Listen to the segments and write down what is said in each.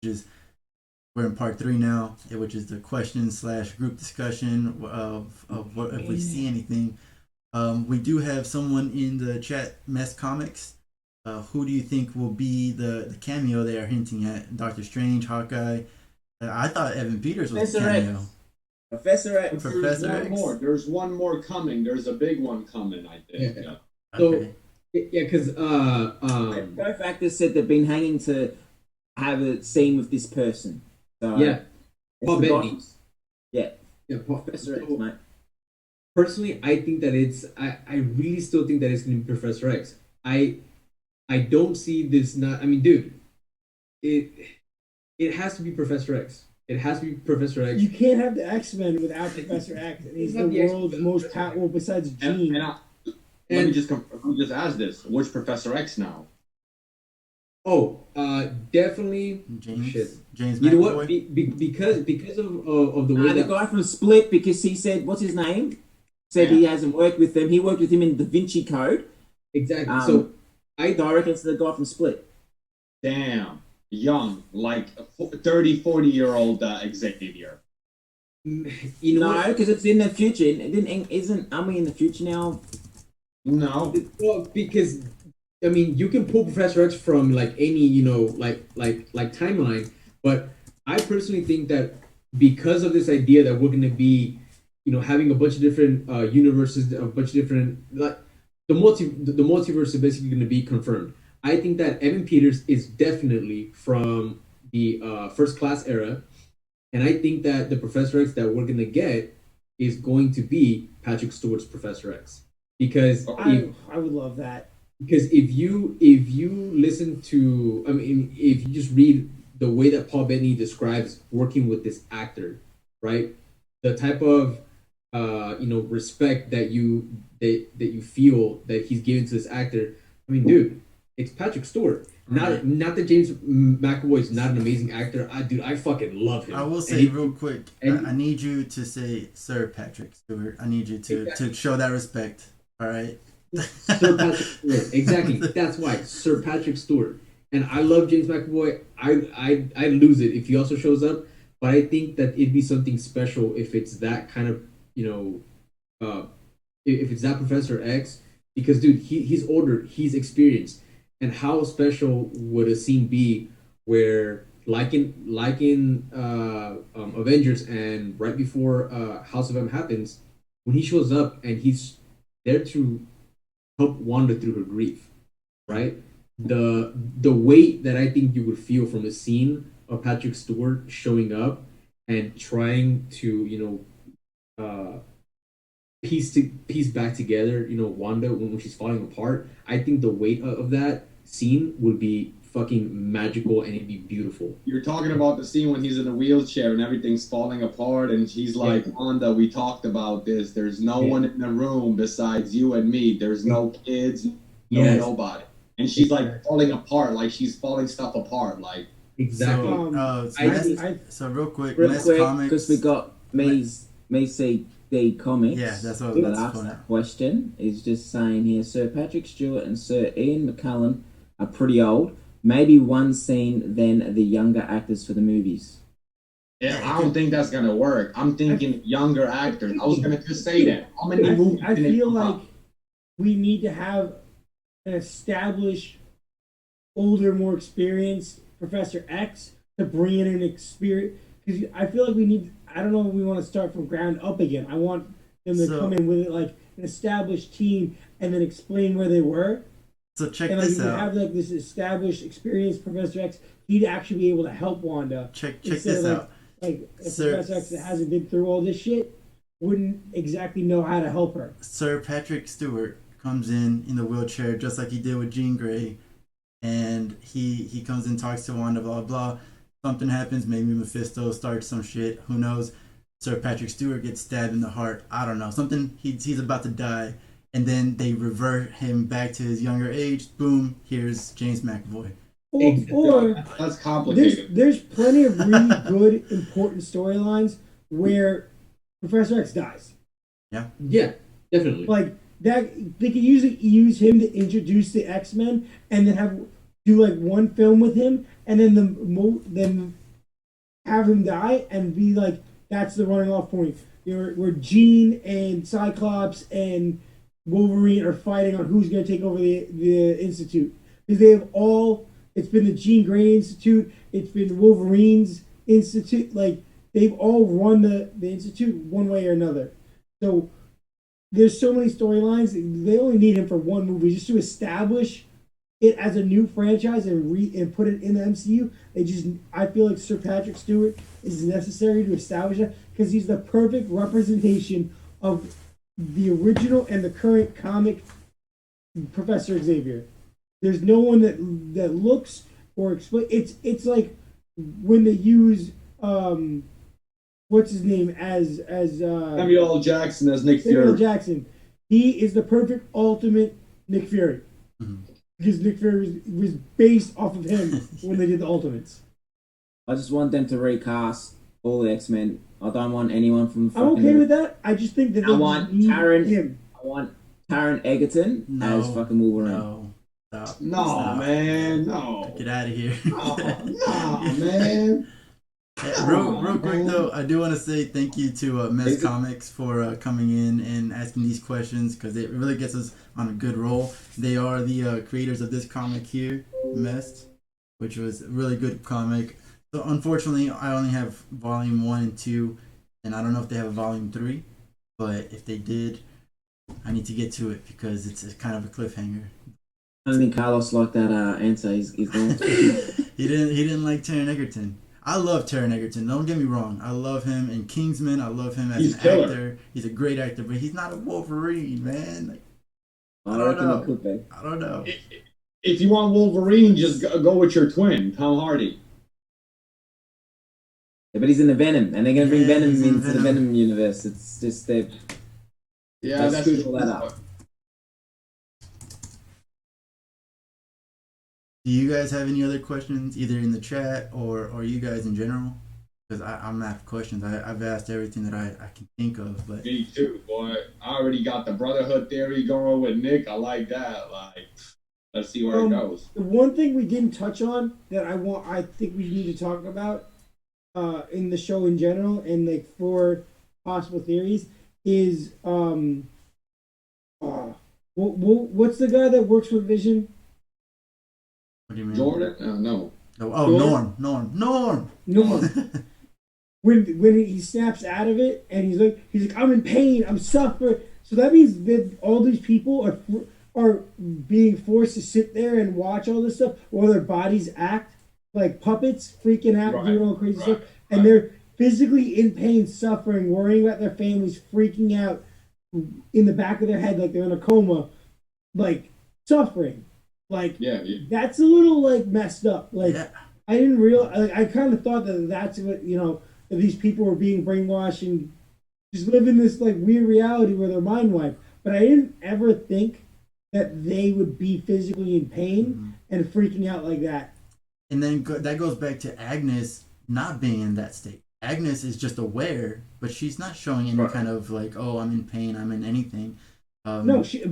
which is we're in part 3 now, which is the question slash group discussion of what if we see anything. We do have someone in the chat, Mess Comics. Who do you think will be the cameo they are hinting at? Doctor Strange, Hawkeye. I thought Evan Peters was the Professor cameo. X. Professor But X. there's Professor one X. more. There's one more coming. There's a big one coming, I think. Yeah. Okay. So yeah, because Both actors said they've been hanging to have a scene with this person. So yeah, it's Paul the Bettany. guy. Yeah, Yeah, Professor X, so mate. personally, I think that I really still think that it's going to be Professor X. I don't see this not. I mean, dude, it it has to be Professor X. It has to be Professor X. You can't have the X-Men without Professor X. And he's He's the not the world's X-Men. most powerful besides Jean. Let me just ask this: which Professor X now? Oh, definitely. James. Shit. James You know McAvoy. what? Because of the way The that guy from Split, because he said, what's his name? Said he hasn't worked with them. He worked with him in Da Vinci Code. exactly. So I So I reckon it's the guy from Split. Damn, young, like 30, 40-year-old Xavier. you know No, what? because it's in the future. It didn't, isn't, are we in the future now? No, Well, because I mean, you can pull Professor X from like any like timeline, but I personally think that because of this idea that we're gonna be having a bunch of different universes, a bunch of different like the multiverse is basically gonna be confirmed. I think that Evan Peters is definitely from the first class era, and I think that the Professor X that we're gonna get is going to be Patrick Stewart's Professor X because I would love that. if you listen to, I mean, if you just read the way that Paul Bettany describes working with this actor, right, the type of respect that you feel that he's given to this actor. I mean, dude, it's Patrick Stewart. Not that James McAvoy is not an amazing actor. I fucking love him. I will And say he- real quick, and- I need you to say Sir Patrick Stewart. I need you to show that respect. All right. Sir Patrick Stewart. Exactly. That's why Sir Patrick Stewart. And I love James McAvoy. I lose it if he also shows up. But I think that it'd be something special if it's that kind of if it's that Professor X, because dude, he's older, he's experienced, and how special would a scene be where like in Avengers and right before House of M happens, when he shows up and he's there to help Wanda through her grief, right? The weight that I think you would feel from a scene of Patrick Stewart showing up and trying to piece back together Wanda when she's falling apart. I think the weight of that scene would be fucking magical and it'd be beautiful. you're talking about the scene when he's in a wheelchair and everything's falling apart, and he's like, "Wanda, we talked about this. There's no one in the room besides you and me. There's no kids, no Yes. nobody." And she's like falling apart, like she's falling stuff apart, like. Exactly. So real quick, Real Mess quick, Comics. because we got me CD Comics. Yeah, that's what that that's asked going that question. Is just saying here, Sir Patrick Stewart and Sir Ian McKellen are pretty old. Maybe one scene than the younger actors for the movies. Yeah, I don't think that's gonna work. I'm thinking younger actors. I was gonna just say that. How many movies? I can it feel come like out? we need to have an established, older, more experienced Professor X to bring in an experience. Because I feel like we need. I don't know if we want to start from ground up again. I want them to come in with like an established team and then explain where they were. So check And like, if this you out. have like this established, experienced Professor X, he'd actually be able to help Wanda. Check Instead this of, out. Like a Sir- Professor X that hasn't been through all this shit wouldn't exactly know how to help her. Sir Patrick Stewart comes in the wheelchair just like he did with Jean Grey, and he comes and talks to Wanda, blah blah. Something happens, maybe Mephisto starts some shit. Who knows? Sir Patrick Stewart gets stabbed in the heart. I don't know. Something he's about to die, and then they revert him back to his younger age. Boom! Here's James McAvoy. Or That's complicated. there's plenty of really good, important storylines where Professor X dies. Yeah, definitely. Like that, they could use him to introduce the X-Men, and then do like one film with him, and then then have him die and be like that's the running off point. Where Jean and Cyclops and Wolverine are fighting on who's going to take over the Institute because they have all. It's been the Jean Grey Institute. It's been Wolverine's Institute. Like they've all run the Institute one way or another. So there's so many storylines. They only need him for one movie just to establish it as a new franchise and put it in the MCU. I feel like Sir Patrick Stewart is necessary to establish that because he's the perfect representation of the original and the current comic Professor Xavier. There's no one that looks or explain. It's like when they use what's his name as Samuel L. Jackson as Nick Fury. Samuel L. Jackson. He is the perfect ultimate Nick Fury. Mhm. Because Nick Fury was based off of him when they did the Ultimates. I just want them to recast all the X-Men. I don't want anyone from the I'm okay with that. I just think that I want Taron him. I want Taron Egerton as fucking Wolverine. No. Stop. No, Stop. man. No. Get out of here. No, man. Real quick though, I do want to say thank you to Mess Comics for coming in and asking these questions because it really gets us on a good roll. They are the creators of this comic here, Mess, which was a really good comic. So unfortunately, I only have volume 1 and 2, and I don't know if they have a volume 3, but if they did, I need to get to it because it's kind of a cliffhanger. I don't think Carlos liked that answer. He's gone. He didn't like Taron Egerton. I love Taron Egerton. Don't get me wrong. I love him in Kingsman. I love him as an actor. He's a great actor, but he's not a Wolverine, man. I don't know. It could be. I don't know. If you want Wolverine, just go with your twin, Tom Hardy. Yeah, but he's in the Venom, and they're going to bring Venom he's in into the Venom. Venom universe. It's just they Yeah, screwed all that up. Do you guys have any other questions, either in the chat or you guys in general? Because I'm out of questions. I've asked everything that I can think of. But Me too, boy. I already got the brotherhood theory going with Nick. I like that. Like, let's see where it goes. The one thing we didn't touch on that I think we need to talk about in the show in general and like for possible theories is what's the guy that works with Vision? what do you mean? Jordan? No. Oh, Norm. when he snaps out of it and he's like I'm in pain, I'm suffering. So that means that all these people are being forced to sit there and watch all this stuff while their bodies act like puppets, freaking out, doing all crazy stuff, and they're physically in pain, suffering, worrying about their families, freaking out in the back of their head like they're in a coma, like suffering. Like that's a little like messed up. Like I didn't realize. Like, I kind of thought that that's what that these people were being brainwashed and just living this like weird reality where they're mind wiped. But I didn't ever think that they would be physically in pain and freaking out like that. And then that goes back to Agnes not being in that state. Agnes is just aware, but she's not showing any kind of like, oh, I'm in pain, I'm in anything. No, she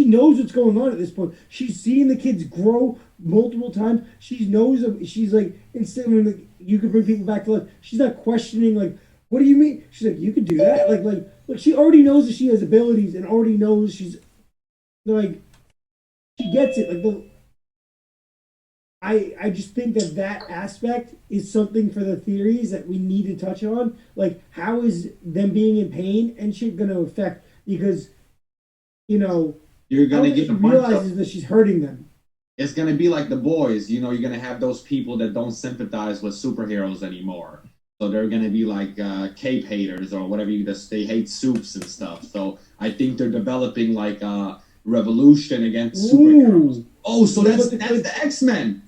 knows what's going on at this point. She's seen the kids grow multiple times. She knows. She's like, instead when like, you could bring people back to life, she's not questioning like, what do you mean? She's like, you could do that. Like she already knows that she has abilities and already knows she's like, she gets it. Like I just think that aspect is something for the theories that we need to touch on. Like, how is them being in pain and shit going to affect? Because you're gonna get a bunch realizes that she's hurting them. It's gonna be like The Boys. You're gonna have those people that don't sympathize with superheroes anymore. So they're gonna be like cape haters or whatever. They hate soups and stuff. So I think they're developing like a revolution against superheroes. Oh, so that's the X-Men.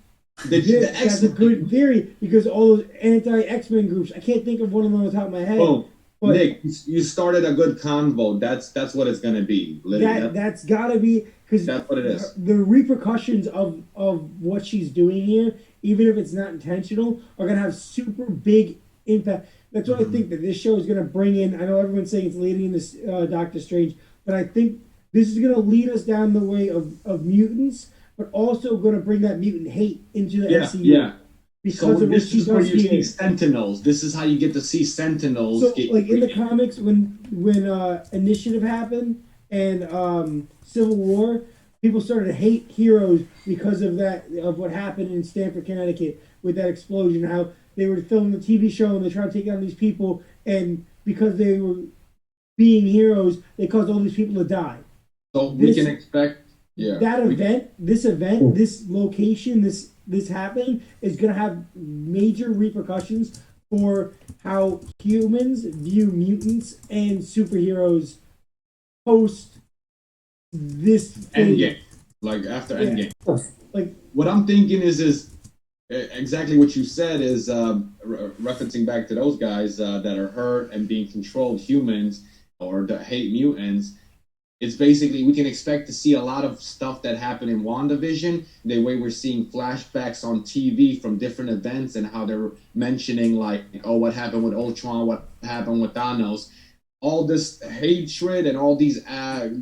That's a good theory because all those anti-X-Men groups. I can't think of one of them on the top of my head. Oh. But Nick, you started a good convo. That's what it's gonna be. That's gotta be because that's what it is. The repercussions of what she's doing here, even if it's not intentional, are gonna have super big impact. That's what I think that this show is gonna bring in. I know everyone's saying it's leading in this Doctor Strange, but I think this is gonna lead us down the way of mutants, but also gonna bring that mutant hate into the MCU. because So of what this she is where does you see here. Sentinels. This is how you get to see Sentinels. So, get like in the comics, when Initiative happened and Civil War, people started to hate heroes because of that, of what happened in Stamford, Connecticut, with that explosion. How they were filming the TV show and they tried to take down these people, and because they were being heroes, they caused all these people to die. So we can expect, yeah. That event, this location, this happening is gonna have major repercussions for how humans view mutants and superheroes post this Endgame, thing. like after Yeah. Endgame. Like, What I'm thinking is exactly what you said is referencing back to those guys that are hurt and being controlled humans or that hate mutants. It's basically we can expect to see a lot of stuff that happened in WandaVision, the way we're seeing flashbacks on TV from different events and how they're mentioning like, oh, what happened with Ultron, what happened with Thanos. All this hatred and all these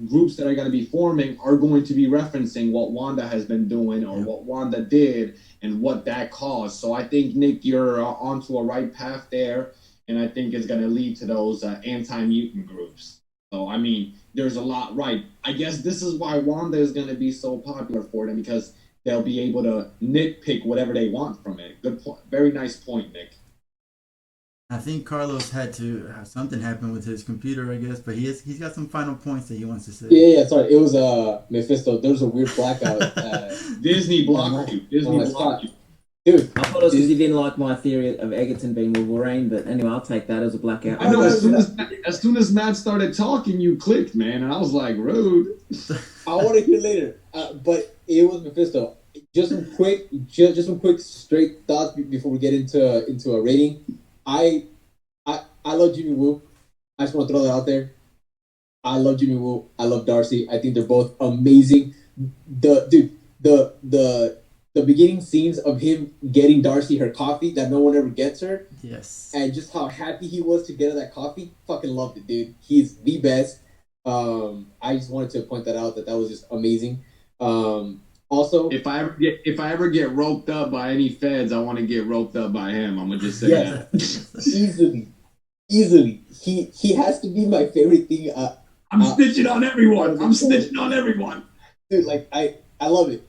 groups that are going to be forming are going to be referencing what Wanda has been doing or what Wanda did and what that caused. So I think, Nick, you're onto a right path there, and I think it's going to lead to those anti-mutant groups. So, I mean, there's a lot right. I guess this is why Wanda is going to be so popular for them because they'll be able to nitpick whatever they want from it. Good point. Very nice point, Nick. I think Carlos had to have something happen with his computer, I guess, but he's got some final points that he wants to say. Yeah, sorry. It was Mephisto. There was a weird blackout. Disney blocked you. Disney blocked you. Dude, I thought it was because you didn't like my theory of Egerton being Wolverine, but anyway, I'll take that as a blackout. I know. As soon as Matt started talking, you clicked, man, and I was like, rude. I want to hear later, but it was Mephisto. Just some quick straight thoughts before we get into a rating. I love Jimmy Woo. I just want to throw that out there. I love Jimmy Woo. I love Darcy. I think they're both amazing. The beginning scenes of him getting Darcy her coffee that no one ever gets her. Yes. And just how happy he was to get her that coffee. Fucking loved it, dude. He's the best. I just wanted to point that out that was just amazing. Also, if I ever get roped up by any feds, I want to get roped up by him. I'm gonna just say that. Easily. He has to be my favorite thing. I'm snitching on everyone. I'm snitching on everyone. Dude, like I love it.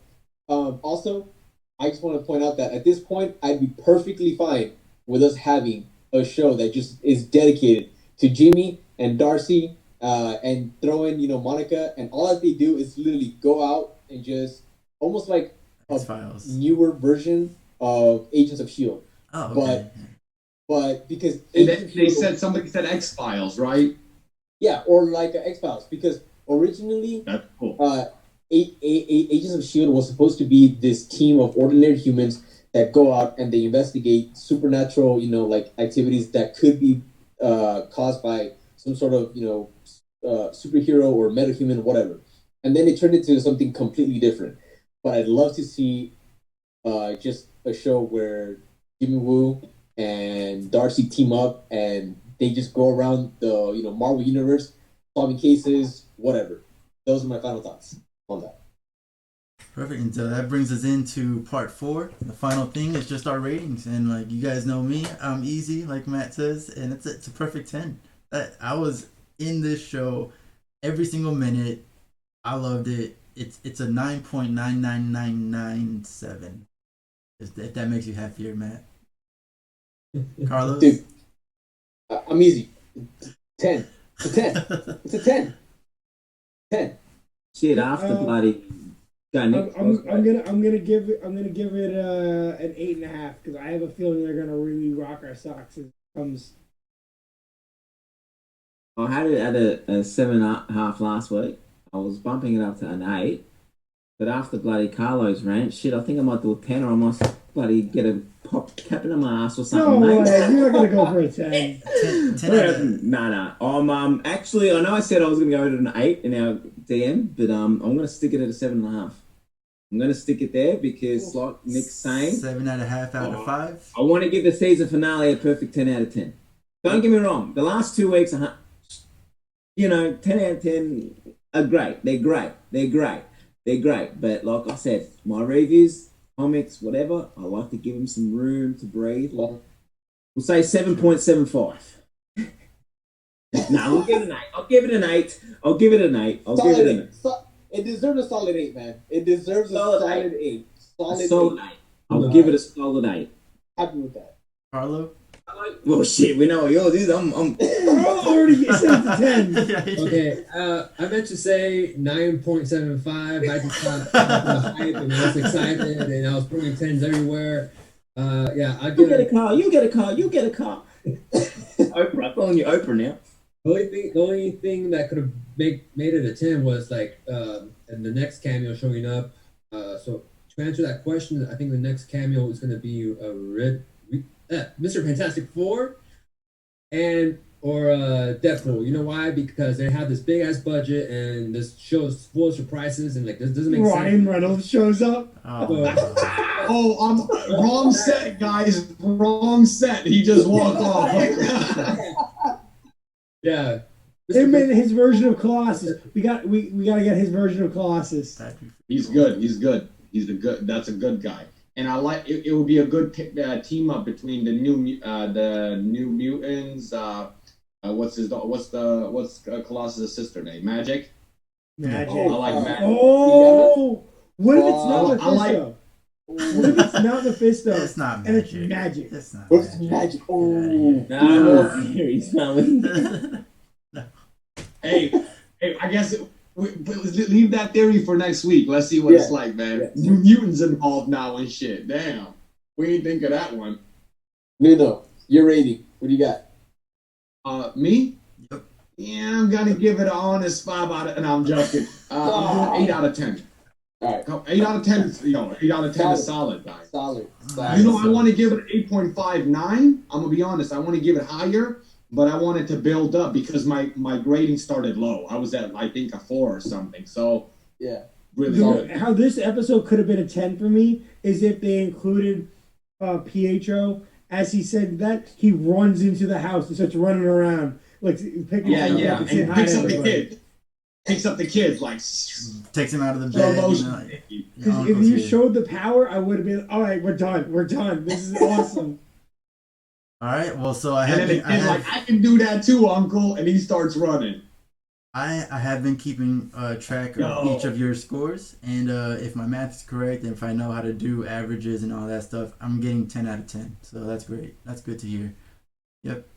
Also, I just want to point out that at this point, I'd be perfectly fine with us having a show that just is dedicated to Jimmy and Darcy, and throw in, Monica, and all that they do is literally go out and just almost like a X-Files. newer version of Agents of S.W.O.R.D. Oh, okay. But because somebody said X-Files, right? Yeah, or like X-Files, because originally that's cool. Agents of S.W.O.R.D. was supposed to be this team of ordinary humans that go out and they investigate supernatural, like activities that could be caused by some sort of, superhero or metahuman, whatever. And then it turned into something completely different. But I'd love to see just a show where Jimmy Woo and Darcy team up and they just go around the Marvel universe solving cases, whatever. Those are my final thoughts on that. Perfect. And so that brings us into part 4. The final thing is just our ratings, and like you guys know me, I'm easy, like Matt says, and it's a perfect 10. I was in this show every single minute. I loved it. It's a 9.99997. If that makes you happier, Matt. Carlos? Dude, I'm easy. 10. It's a 10. It's a 10. 10. Shit, after bloody. I'm gonna give it an 8.5 because I have a feeling they're gonna really rock our socks as it comes. I had it at a 7.5 last week. I was bumping it up to an 8. But after bloody Carlos rant, shit, I think I might do a 10 or I might bloody get a pop cap in my ass or something, No mate. way, you're not gonna go for a 10. 10 Nah. Actually, I know I said I was gonna go to an 8 in our DM, but I'm gonna stick it at a 7.5. I'm gonna stick it there because, like Nick's saying, 7.5 out of 5. I want to give the season finale a perfect 10 out of 10. Don't get me wrong. The last 2 weeks, 10 out of 10 are great. They're great. But like I said, my reviews comics, whatever. I like to give him some room to breathe. We'll say 7.75. No, we'll give it an 8. I'll give it an 8. I'll give it an 8. I'll give it an 8. It deserves a solid 8, man. It deserves a solid 8. Solid 8. I'll give it a solid 8. Happy with that. Carlo? Well, shit, we know what yours is. I'm already said the 10. Okay, I meant to say 9.75. I just got the hype and I was excited and I was putting 10s everywhere. Yeah, I You get a car. You get a car. You get a car. Oprah, I'm calling you Oprah now. The only thing that could have made it a 10 was like and the next cameo showing up. So to answer that question, I think the next cameo is going to be Mr. Fantastic Four and or Deadpool. You know why? Because they have this big ass budget and this show is full of surprises and like this doesn't make sense. Ryan Reynolds shows up. Oh, I'm wrong set, guys. Wrong set. He just walked off. Yeah. Him and his version of Colossus. We got to get his version of Colossus. He's good. That's a good guy. And I like it. It would be a good team up between the new mutants. What's Colossus' sister name? Magic. Magic. I like Magic. Oh, what if it's not Mephisto? What if it's not Mephisto? It's not and magic. it's magic. It's not What's magic. magic? Oh, No, he's coming. Hey, I guess leave that theory for next week. Let's see what it's like, man. Yeah. Mutants involved now and shit. Damn, we didn't think of that one. No. Your rating. What do you got? Me? Yep. Yeah, I'm gonna give it an honest 5 out of. And I'm joking. I'm doing 8 out of 10. All right. 8 out of 10 is 8 out of 10 is solid, guys. Solid. I want to give it 8.59. I'm gonna be honest. I want to give it higher, but I wanted to build up because my grading started low. I was at I think a 4 or something. So yeah, really good. How this episode could have been a 10 for me is if they included Pietro. As he said that, he runs into the house and starts running around like picking and picks up the kid. Picks up the kids like takes him out of the slow bed. motion. Because if you showed the power, I would have been all right. We're done. This is awesome. All right. Well, so I can do that too, Uncle, and he starts running. I have been keeping track of each of your scores, and if my math is correct, and if I know how to do averages and all that stuff, I'm getting 10 out of 10. So that's great. That's good to hear. Yep.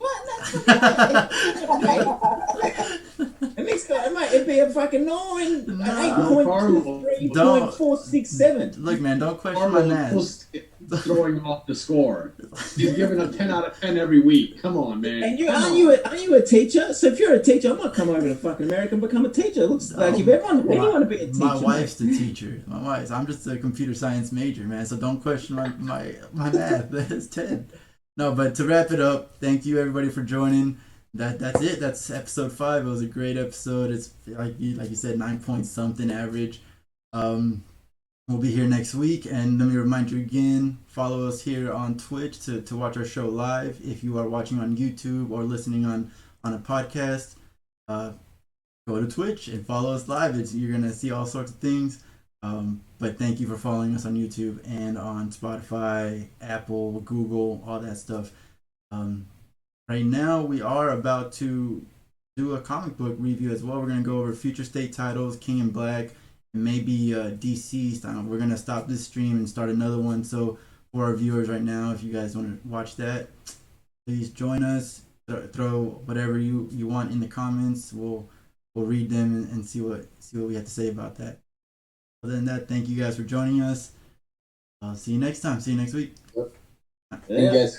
It'd be a fucking 9. No. 8.467. Look, man, don't question my math. Throwing off the score. He's giving a 10 out of 10 every week. Come on, man. And aren't you a teacher? So if you're a teacher, I'm gonna come over to fucking America and become a teacher. It looks like if anyone to be a teacher. My wife's the teacher. I'm just a computer science major, man. So don't question my math. That's 10. No, but to wrap it up, thank you everybody for joining. That's it. That's episode 5. It was a great episode. It's like you said, 9 point something average. We'll be here next week, and let me remind you again, follow us here on Twitch to watch our show live. If you are watching on YouTube or listening on a podcast, go to Twitch and follow us live. You're gonna see all sorts of things. But thank you for following us on YouTube and on Spotify, Apple, Google, all that stuff. Right now, we are about to do a comic book review as well. We're going to go over future state titles, King in Black, and maybe DC. We're going to stop this stream and start another one. So for our viewers right now, if you guys want to watch that, please join us. Throw whatever you want in the comments. We'll read them and see what we have to say about that. Other than that, thank you guys for joining us. I'll see you next time. See you next week. Thank you guys.